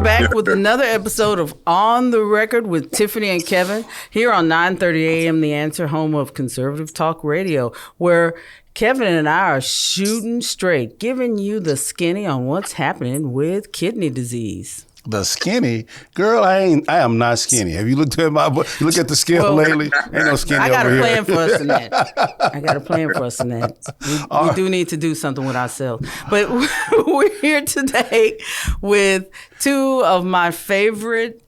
are back with another episode of On the Record with Tiffany and Kevin here on 9:30 a.m. The Answer, home of conservative talk radio, where Kevin and I are shooting straight, giving you the skinny on what's happening with kidney disease. The skinny? Girl, I am not skinny. Have you looked at you look at the scale lately? Ain't no skinny over here. I got a plan for us in that. We do need to do something with ourselves. But we're here today with two of my favorite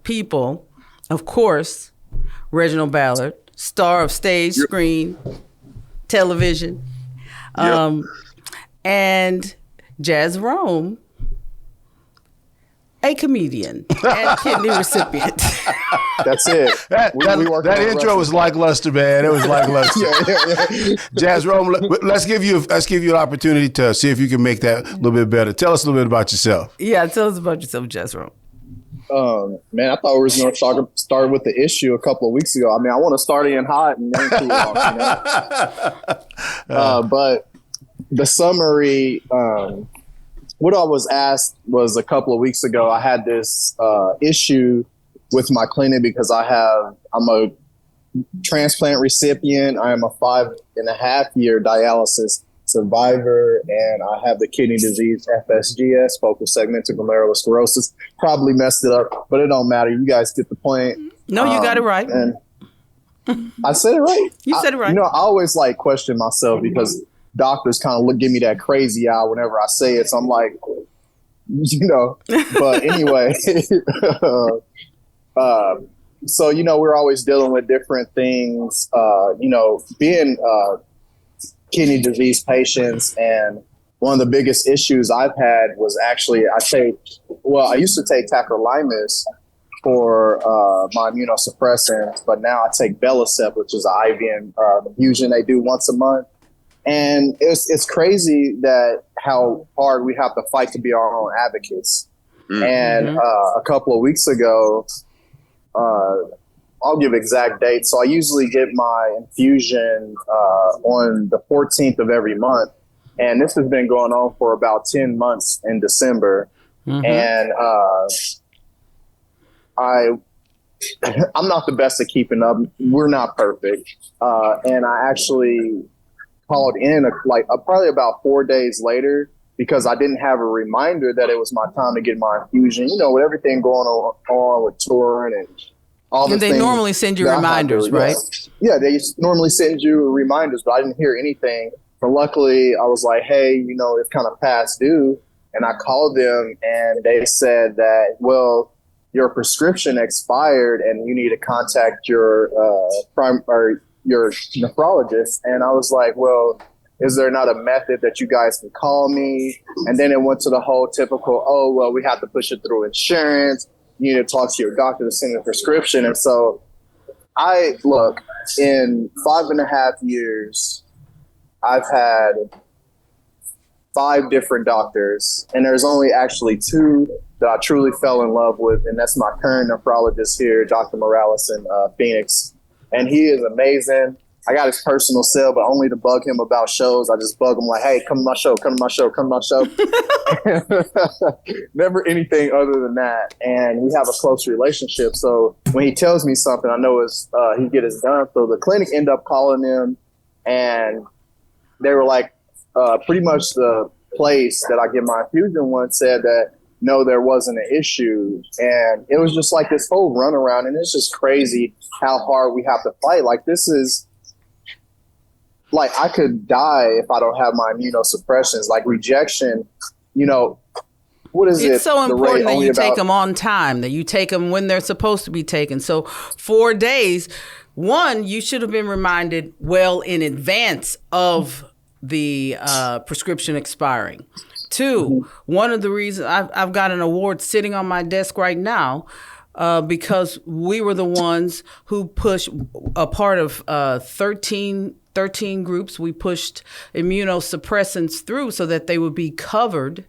people. Of course, Reginald Ballard, star of stage, screen, television, and Jazrome, a comedian and kidney recipient. That's it. That intro was lackluster, man. It was lackluster. Jazrome, let's give you an opportunity to see if you can make that a little bit better. Tell us a little bit about yourself. Yeah, tell us about yourself, Jazrome. Man, I thought we were going to start with the issue a couple of weeks ago. I mean, I want to start in hot and then cool off, you know? But the summary, what I was asked was a couple of weeks ago, I had this issue with my clinic because I'm a transplant recipient. I am a 5.5-year dialysis survivor, and I have the kidney disease FSGS, focal segmental glomerulosclerosis. Probably messed it up, but it don't matter. You guys get the point. No, you got it right. And I said it right. You said it right. You know, I always question myself because doctors kind of give me that crazy eye whenever I say it. So I'm like, you know, but anyway, so, you know, we're always dealing with different things, you know, being kidney disease patients. And one of the biggest issues I've had was actually, I used to take tacrolimus for my immunosuppressants, but now I take Belacep, which is an IV infusion they do once a month. And it's crazy that how hard we have to fight to be our own advocates. Mm-hmm. And a couple of weeks ago, I'll give exact dates. So I usually get my infusion on the 14th of every month. And this has been going on for about 10 months in December. Mm-hmm. And I'm not the best at keeping up. We're not perfect. And I actually called in probably about 4 days later because I didn't have a reminder that it was my time to get my infusion. You know, with everything going on with touring and all the things. And they normally send you reminders, right? Yeah, they normally send you reminders, but I didn't hear anything. But luckily, I was like, hey, you know, it's kind of past due. And I called them and they said that, well, your prescription expired and you need to contact your your nephrologist. And I was like, well, is there not a method that you guys can call me? And then it went to the whole typical, oh, well, we have to push it through insurance. You need to talk to your doctor to send a prescription. And so in 5.5 years, I've had 5 different doctors, and there's only actually 2 that I truly fell in love with. And that's my current nephrologist here, Dr. Morales in Phoenix. And he is amazing. I got his personal cell, but only to bug him about shows. I just bug him like, hey, come to my show, come to my show, come to my show. Never anything other than that. And we have a close relationship. So when he tells me something, I know he get his done. So the clinic ended up calling him, and they were like, pretty much the place that I get my infusion one said that, no, there wasn't an issue. And it was just like this whole runaround. And it's just crazy how hard we have to fight. Like, this is like, I could die if I don't have my immunosuppressions. Like, rejection, you know, what is it? It's so important that you take them on time, that you take them when they're supposed to be taken. So 4 days, one, you should have been reminded well in advance of the prescription expiring. 2, one of the reasons I've got an award sitting on my desk right now because we were the ones who pushed a part of 13 groups. We pushed immunosuppressants through so that they would be covered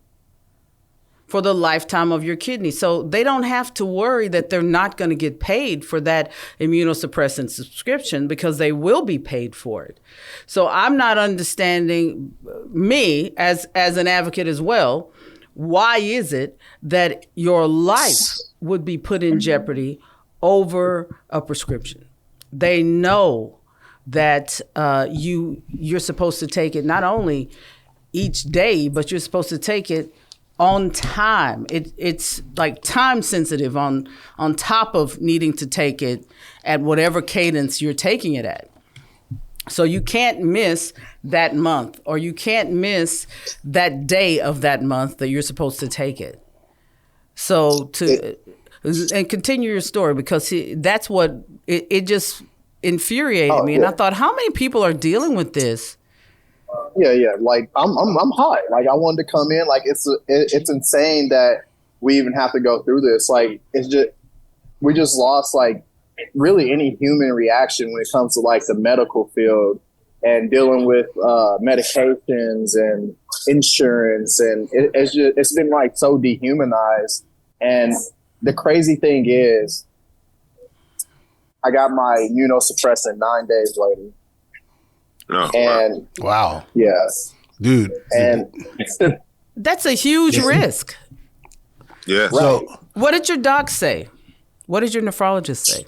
for the lifetime of your kidney. So they don't have to worry that they're not going to get paid for that immunosuppressant subscription because they will be paid for it. So I'm not understanding, me as an advocate as well, why is it that your life would be put in jeopardy over a prescription? They know that you're supposed to take it not only each day, but you're supposed to take it on time. It's like time sensitive on top of needing to take it at whatever cadence you're taking it at. So you can't miss that month, or you can't miss that day of that month that you're supposed to take it. So and continue your story, because that's what it just infuriated me. And I thought, how many people are dealing with this? Yeah. Like I'm hot. Like I wanted to come in. Like it's insane that we even have to go through this. Like we just lost like really any human reaction when it comes to like the medical field and dealing with medications and insurance, and it's been like so dehumanized. And the crazy thing is, I got my immunosuppressant 9 days later. Oh, and wow. Yes. Dude. And that's a huge risk. Yeah. Right. So what did your doc say? What did your nephrologist say?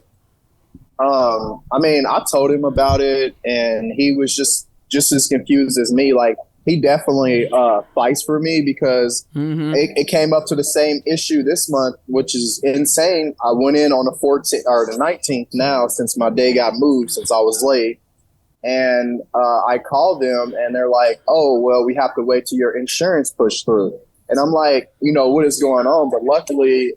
I mean, I told him about it, and he was just as confused as me. Like, he definitely fights for me, because it came up to the same issue this month, which is insane. I went in on the 14th or the 19th now, since my day got moved, since I was late. And I called them, and they're like, oh, well, we have to wait till your insurance push through. And I'm like, what is going on? But luckily,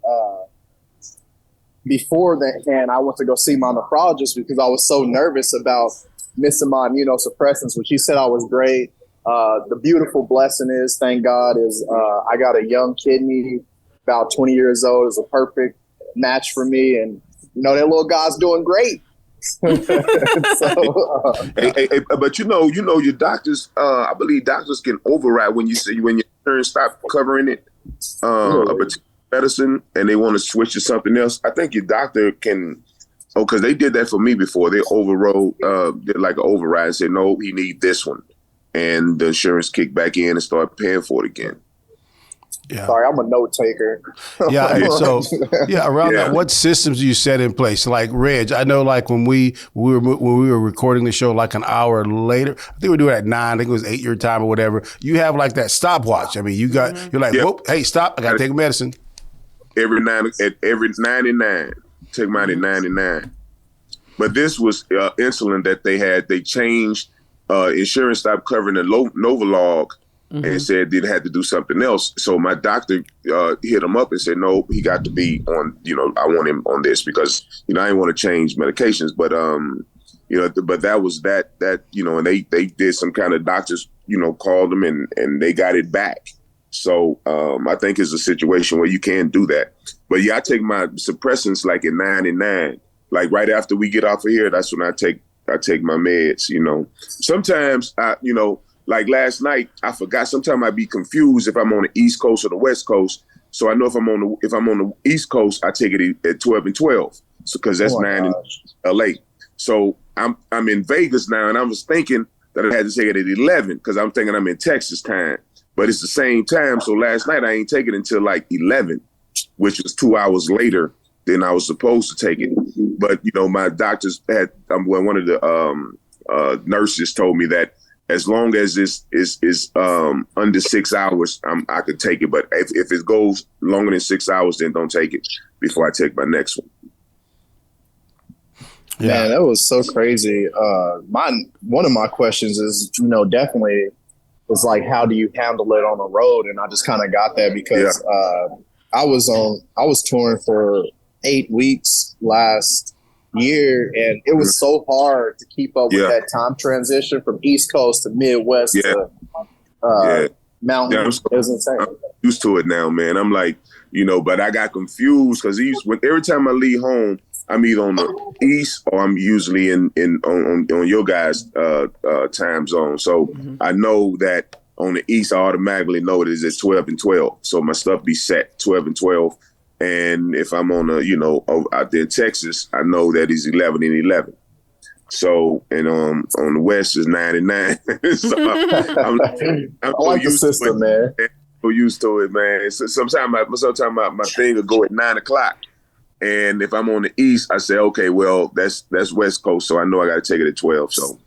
before that, and I went to go see my nephrologist, because I was so nervous about missing my immunosuppressants, which he said I was great. The beautiful blessing is, thank God, is I got a young kidney, about 20 years old, is a perfect match for me. And, that little guy's doing great. But your doctors, I believe doctors can override when your insurance stop covering it, a particular medicine, and they want to switch to something else. I think your doctor can, because they did that for me before. They overrode, did like an override and said, no, he need this one. And the insurance kicked back in and started paying for it again. Yeah. Sorry, I'm a note taker. Around that, what systems do you set in place? Like, Reg, I know, like when we were recording the show, like an hour later, I think we were doing it at 9. I think it was 8 your time or whatever. You have like that stopwatch. I mean, you're like, whoop, hey, stop! I gotta take medicine. Every 99, take mine at 99. But this was insulin that they had. They changed. Insurance stopped covering the Novolog. And said they had to do something else. So my doctor hit him up and said, no, he got to be on, I want him on this, because, I didn't want to change medications. But, but that was that, and they did some kind of doctors, called them and they got it back. So I think it's a situation where you can do that. But yeah, I take my suppressants like at 99, like right after we get off of here. That's when I take my meds, Sometimes like last night, I forgot. Sometimes I'd be confused if I'm on the East Coast or the West Coast. So I know if I'm on the East Coast, I take it at 12 and 12, because that's 9 in LA. So I'm in Vegas now, and I was thinking that I had to take it at 11, because I'm thinking I'm in Texas time, but it's the same time. So last night I ain't take it until like 11, which was 2 hours later than I was supposed to take it. But my doctors had one of the nurses told me that as long as this is under 6 hours, I could take it. But if it goes longer than 6 hours, then don't take it before I take my next one. Yeah. Man, that was so crazy. One of my questions is, definitely was like, how do you handle it on the road? And I just kind of got that because I was touring for 8 weeks last year, and it was so hard to keep up with that time transition from East Coast to Midwest to mountains. It was insane. I'm used to it now, man. I'm like, but I got confused because every time I leave home, I'm either on the East or I'm usually on your guys' time zone. So I know that on the East, I automatically know it is at 12 and 12. So my stuff be set 12 and 12. And if I'm on out there in Texas, I know that it's 11 and 11. So, and on the West is 9 and 9. So I like the system, man. so used to it, man. Sometimes my thing will go at 9:00, and if I'm on the east, I say, okay, well, that's West Coast, so I know I got to take it at 12. So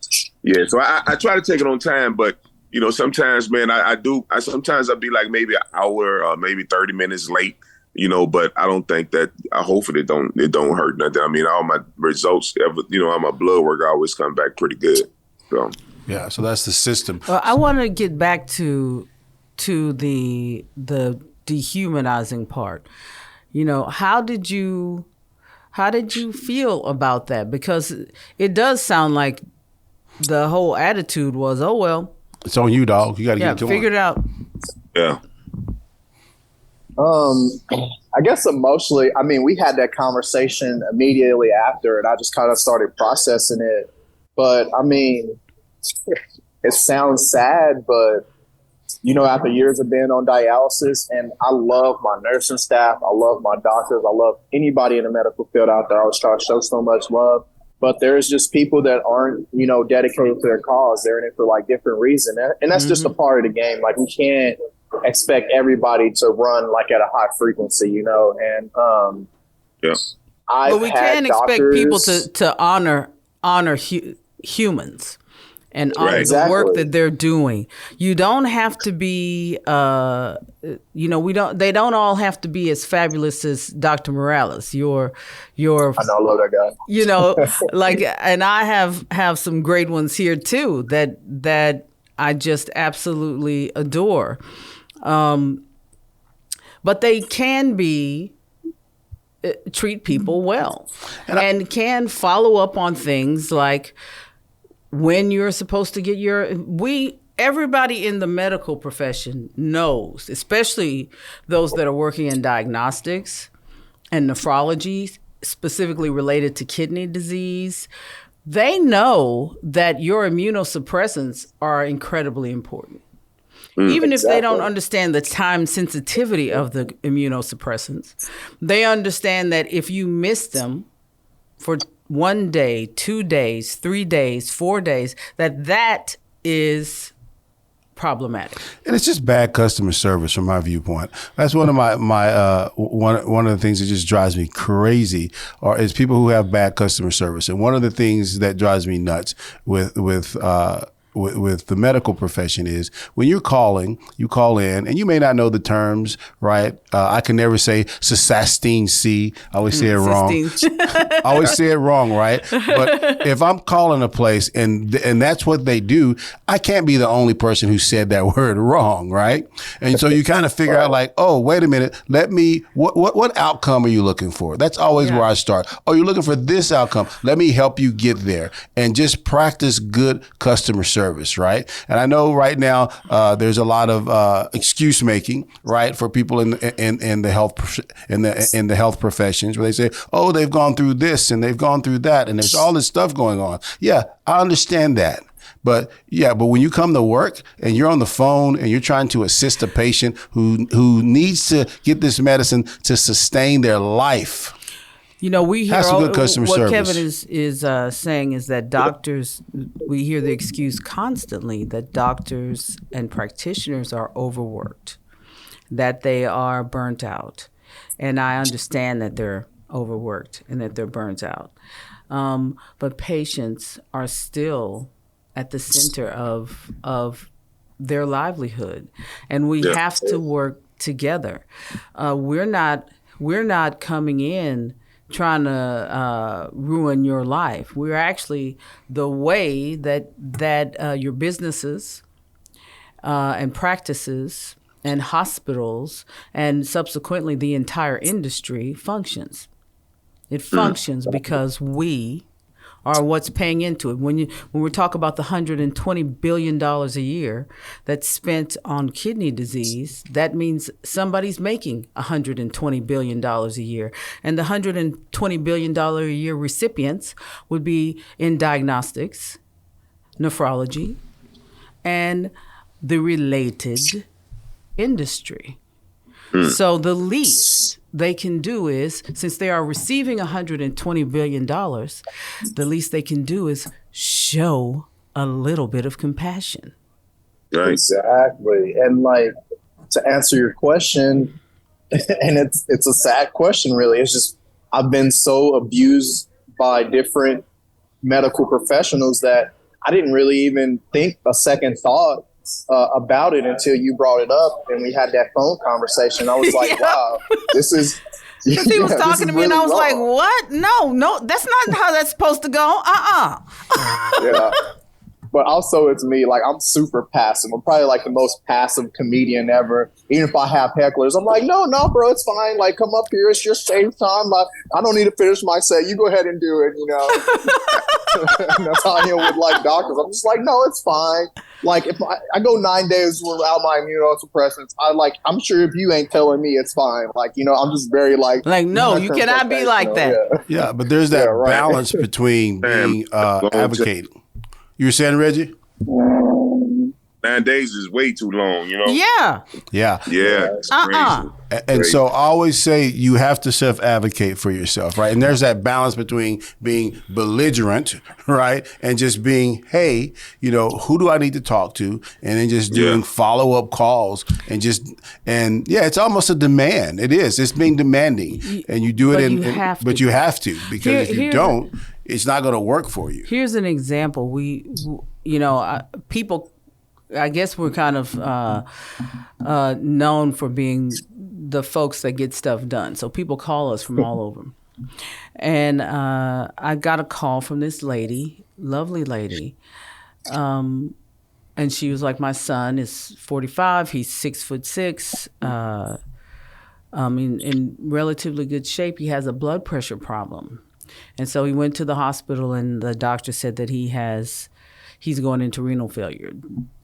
yeah, so I try to take it on time, but sometimes, man, sometimes I'll be like maybe an hour, maybe 30 minutes late. But I don't think that. I hope it don't hurt nothing. I mean, all my results, all my blood work always come back pretty good. So yeah, so that's the system. Well, I want to get back to the dehumanizing part. How did you feel about that? Because it does sound like the whole attitude was, oh well, it's on you, dog. You got to get it going. Figure it out. Yeah. I guess emotionally, I mean, we had that conversation immediately after, and I just kind of started processing it. But I mean, it sounds sad, but after years of being on dialysis, and I love my nursing staff, I love my doctors, I love anybody in the medical field out there. I always try to show so much love. But there's just people that aren't, dedicated to their cause. They're in it for like different reasons, and that's just a part of the game. Like we can't expect everybody to run like at a high frequency, and yeah. But we can expect people to honor humans and honor the work that they're doing. You don't have to be, they don't all have to be as fabulous as Dr. Morales. I know, I love that guy. And I have some great ones here too that I just absolutely adore. But they can treat people well and can follow up on things like when you're supposed to get everybody in the medical profession knows, especially those that are working in diagnostics and nephrology, specifically related to kidney disease. They know that your immunosuppressants are incredibly important. Even if they don't understand the time sensitivity of the immunosuppressants, they understand that if you miss them for 1 day, 2 days, 3 days, 4 days, that is problematic. And it's just bad customer service from my viewpoint. That's one of my one of the things that just drives me crazy is people who have bad customer service. And one of the things that drives me nuts with the medical profession is when you call in and you may not know the terms, right? I can never say Cystine C. I always say it wrong. I always say it wrong, right? But if I'm calling a place and that's what they do, I can't be the only person who said that word wrong, right? And so you kind of figure out like, oh, wait a minute, what outcome are you looking for? That's always where I start. Oh, you're looking for this outcome. Let me help you get there and just practice good customer service. Right, and I know right now there's a lot of excuse making, right, for people in the health professions where they say, oh, they've gone through this and they've gone through that, and there's all this stuff going on. Yeah, I understand that. But when you come to work and you're on the phone and you're trying to assist a patient who needs to get this medicine to sustain their life. We hear good customer what service. Kevin is saying is that doctors, we hear the excuse constantly that doctors and practitioners are overworked, that they are burnt out. And I understand that they're overworked and that they're burnt out. But patients are still at the center of their livelihood. And we have to work together. We're not coming in trying to ruin your life. We're actually the way that your businesses and practices and hospitals and subsequently the entire industry functions. It functions because we are what's paying into it. When we talk about the $120 billion a year that's spent on kidney disease, that means somebody's making $120 billion a year. And the $120 billion a year recipients would be in diagnostics, nephrology, and the related industry. So the least they can do is, since they are receiving $120 billion, the least they can do is show a little bit of compassion. Right. Exactly. And like, to answer your question, and it's a sad question, really. It's just I've been so abused by different medical professionals that I didn't really even think a second thought about it until you brought it up and we had that phone conversation. I was like, wow, this is. Because he was talking to me, really and I was wrong. like, what? No, that's not how that's supposed to go. Yeah. But also it's me, like I'm super passive. I'm probably like the most passive comedian ever. Even if I have hecklers, I'm like, no, bro, it's fine. Like come up here, it's your same time. Like, I don't need to finish my set. You go ahead and do it, That's how I am with like doctors. I'm just like, no, it's fine. Like if I go 9 days without my immunosuppressants, I'm sure if you ain't telling me it's fine. Like, I'm just very like no, you cannot be like that. Yeah, but there's that balance between being advocating. You were saying, Reggie? 9 days is way too long, Yeah. Yeah. It's crazy. And so I always say you have to self-advocate for yourself, right? And there's that balance between being belligerent, right? And just being, hey, who do I need to talk to? And then just doing follow-up calls and it's almost a demand. It is. It's being demanding. And you do it but you have to, because if you don't, it's not going to work for you. Here's an example. People, I guess we're kind of known for being the folks that get stuff done. So people call us from all over. And I got a call from this lady, lovely lady. And she was like, my son is 45. He's 6'6". In relatively good shape. He has a blood pressure problem. And so he went to the hospital, and the doctor said that he's going into renal failure.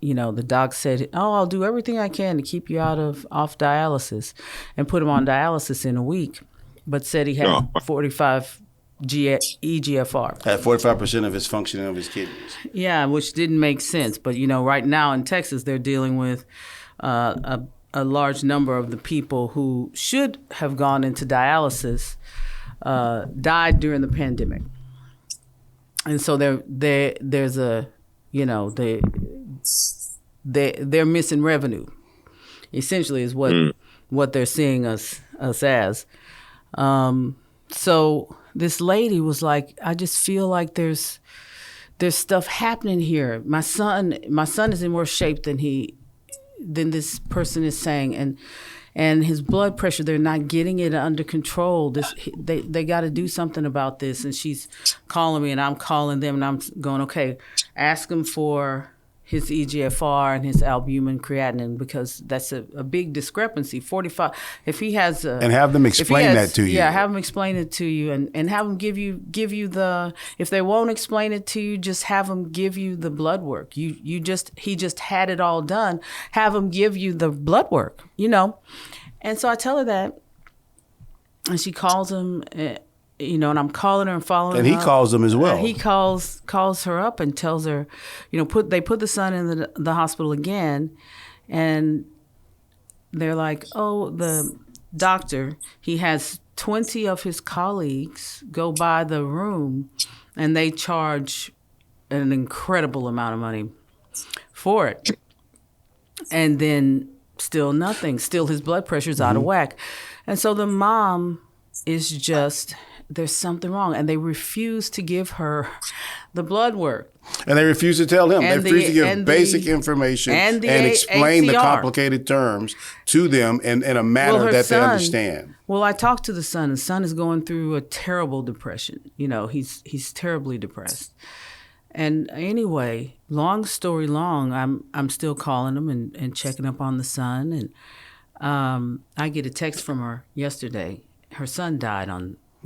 The doc said, I'll do everything I can to keep you off dialysis, and put him on dialysis in a week, but said he had 45 EGFR. Had 45% of his functioning of his kidneys. Yeah, which didn't make sense. But, right now in Texas, they're dealing with a large number of the people who should have gone into dialysis died during the pandemic. And so there's a, they're missing revenue, essentially, is what they're seeing us as. So this lady was like, I just feel like there's stuff happening here. My son is in worse shape than this person is saying, and his blood pressure, they're not getting it under control. They got to do something about this. And she's calling me, and I'm calling them, and I'm going, okay, ask him for his EGFR and his albumin creatinine, because that's a big discrepancy. 45. If he has and have them explain that to you. Yeah, have them explain it to you, and have them give you the. If they won't explain it to you, just have them give you the blood work. He just had it all done. Have them give you the blood work. And so I tell her that, and she calls him. And I'm calling her and following her. And he calls them as well. He calls her up and tells her, they put the son in the hospital again, and they're like, oh, the doctor, he has 20 of his colleagues go by the room, and they charge an incredible amount of money for it. And then still nothing. Still his blood pressure's out of whack. And so the mom is just... there's something wrong, and they refuse to give her the blood work. And they refuse to tell him. They refuse to give basic information and explain the complicated terms to them in a manner that they understand. Well, I talked to the son. The son is going through a terrible depression. He's terribly depressed. And anyway, long story long, I'm still calling him and checking up on the son. And I get a text from her yesterday. Her son died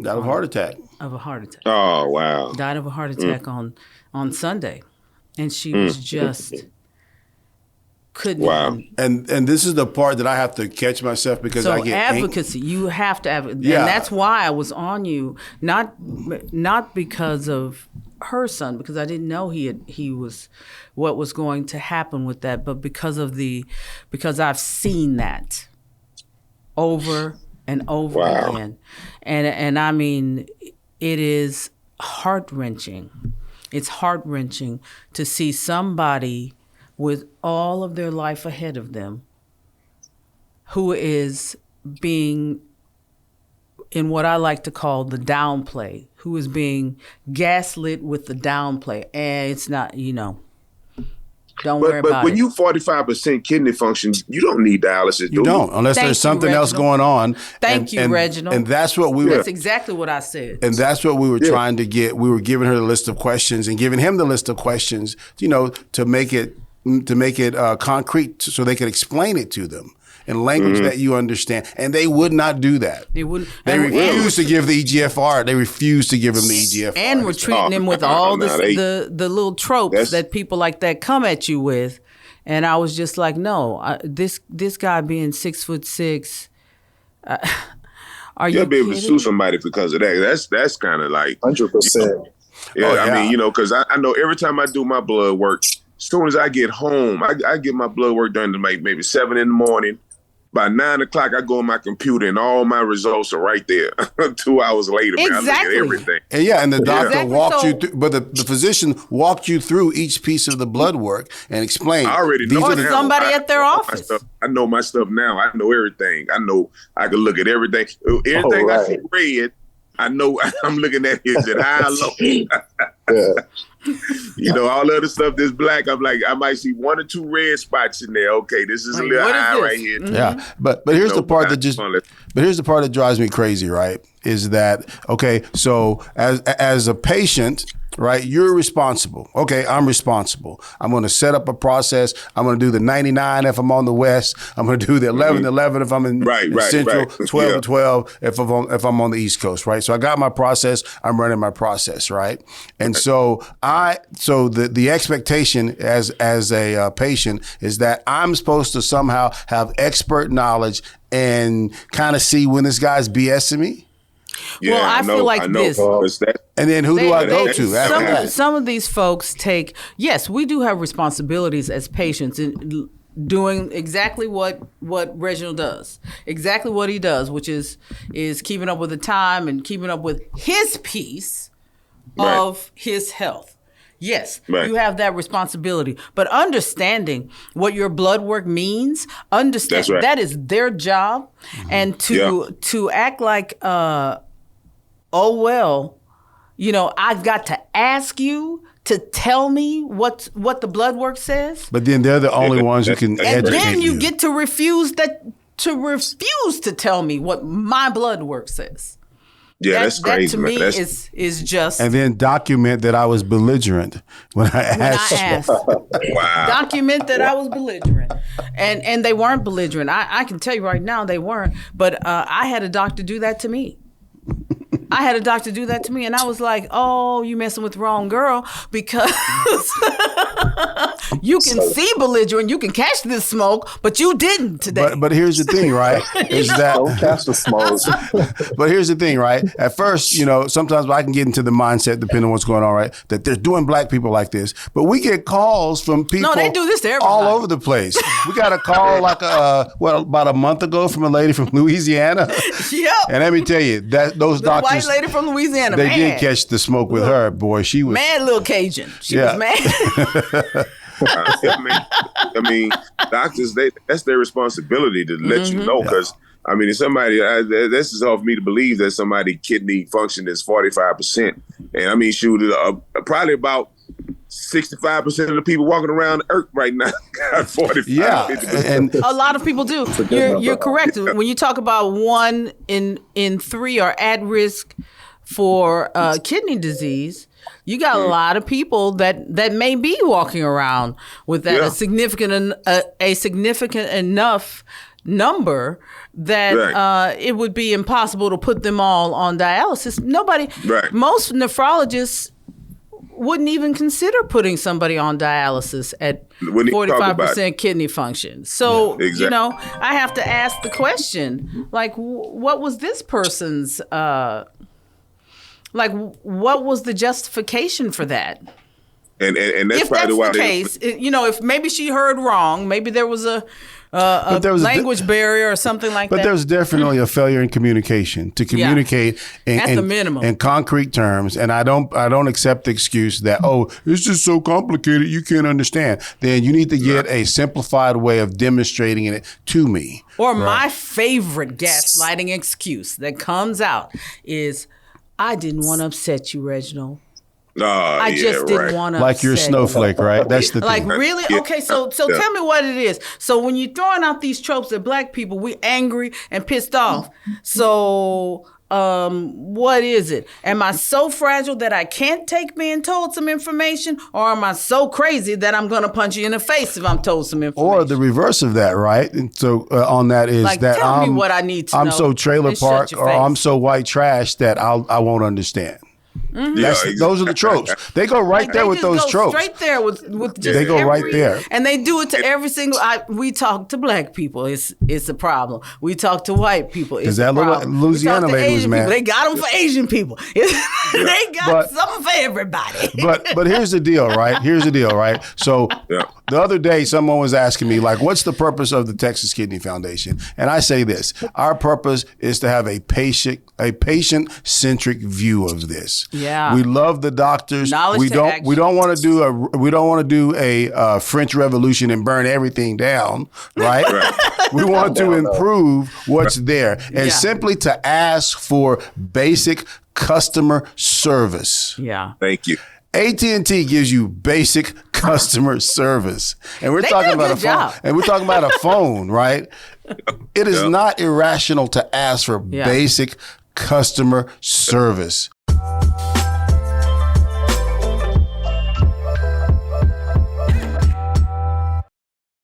of a heart attack. Oh, wow. Died of a heart attack on Sunday. And she was just couldn't. Wow. Even. And this is the part that I have to catch myself, because I get advocacy. You have to advocate. Yeah. And that's why I was on you, not because of her son, because I didn't know he was what was going to happen with that, but because I've seen that over and over again. And I mean, it is heart-wrenching. It's heart-wrenching to see somebody with all of their life ahead of them who is being in what I like to call the downplay, who is being gaslit with the downplay. And it's not, don't worry about it. But when you 45% kidney function, you don't need dialysis. You don't, unless there's something else going on. Thank you, Reginald. And that's what That's exactly what I said. And that's what we were trying to get. We were giving her the list of questions and giving him the list of questions, to make it concrete so they could explain it to them in language that you understand. And they would not do that. They wouldn't. They refused to give the EGFR. They refused to give him the EGFR. And we're treating him with all the little tropes that people like that come at you with. And I was just like, no, this guy being 6'6", are you You'll be able to kidding? sue somebody because of that. That's kind of like 100%. I mean, because I know every time I do my blood work, as soon as I get home, I get my blood work done to maybe 7 in the morning. By 9 o'clock, I go on my computer and all my results are right there. 2 hours later, man, I look at everything. And the doctor walked you through, but the physician walked you through each piece of the blood work and explained. I already know. Or somebody at their office. I know my stuff now. I know everything. I know I can look at everything. Everything I see red, I know I'm looking at is it high or low. All the other stuff that's black, I'm like, I might see 1 or 2 red spots in there. Okay, this is a little high right here. Mm-hmm. Yeah, but here's the part that drives me crazy, right? Is that okay? So as a patient, right, you're responsible. Okay, I'm responsible. I'm going to set up a process. I'm going to do the 99 if I'm on the west. I'm going to do the 11 if I'm in central, 12 12 if I'm on the east coast, right? So I got my process. I'm running my process, right? And so the expectation as a patient is that I'm supposed to somehow have expert knowledge and kind of see when this guy's BSing me. Yeah, well, I feel like this. And then who do I go to? Some of these folks yes, we do have responsibilities as patients in doing exactly what Reginald does, exactly what he does, which is keeping up with the time and keeping up with his piece of his health. Yes, you have that responsibility, but understanding what your blood work means, that is their job, and to act like, I've got to ask you to tell me what the blood work says. But then they're the only ones who can educate you. And then you get to refuse to tell me what my blood work says. Yeah, that's crazy. That to me is just. And then document that I was belligerent when I asked. Wow. Document that I was belligerent, and they weren't belligerent. I can tell you right now they weren't. But I had a doctor do that to me. And I was like, "Oh, you messing with the wrong girl because you can see belligerent, you can catch this smoke, but you didn't today." But here's the thing, right? Don't catch the smoke. But here's the thing, right? At first, sometimes I can get into the mindset, depending on what's going on, right? That they're doing black people like this, but we get calls from people. No, they do this to everybody. All over the place. We got a call about a month ago from a lady from Louisiana. Yep. And let me tell you, those doctors. White lady from Louisiana. They did catch the smoke with her. Boy, she was mad little Cajun. She was mad. I mean, doctors, that's their responsibility to let you know, because if somebody, this is hard for me to believe that somebody kidney function is 45%, and probably about 65% of the people walking around Earth right now got 45. Yeah, and a lot of people do. You're correct. When you talk about 1 in 3 are at risk for kidney disease, you got a lot of people that may be walking around with that a significant enough number that it would be impossible to put them all on dialysis. Most nephrologists wouldn't even consider putting somebody on dialysis at 45% kidney function. So, I have to ask the question, like, what was this person's, what was the justification for that? And that's if probably that's why the case, if maybe she heard wrong, maybe there was a language barrier or something like that. But there's definitely a failure in communication to communicate at the minimum in concrete terms. And I don't accept the excuse that, oh, it's just so complicated you can't understand. Then you need to get a simplified way of demonstrating it to me. Or my favorite gaslighting excuse that comes out is, I didn't want to upset you, Reginald. I just didn't want to. Like you're a snowflake, right? That's the like thing. really? Okay, so tell me what it is. So when you're throwing out these tropes at black people, we angry and pissed off. So what is it? Am I so fragile that I can't take being told some information, or am I so crazy that I'm gonna punch you in the face if I'm told some information? Or the reverse of that, right? And so on that is like, that tell me what I need to know. I'm so trailer park, or I'm so white trash that I won't understand. Mm-hmm. Exactly. Those are the tropes. They go right there with those tropes. Straight there with just they go right there, and they do it to every single. We talk to black people, it's a problem. We talk to white people, it's a problem. Louisiana lady was mad. They got them for Asian people. They got something for everybody. but here's the deal, right? So the other day, someone was asking me, like, what's the purpose of the Texas Kidney Foundation? And I say this: our purpose is to have a patient-centric view of this. Yeah, we love the doctors. Knowledge we don't want to do a French Revolution and burn everything down, right? We want to improve what's there, and simply to ask for basic customer service. Yeah, thank you. AT&T gives you basic customer service, and we're talking about a phone. And we're talking about a phone, right? It is not irrational to ask for basic customer service.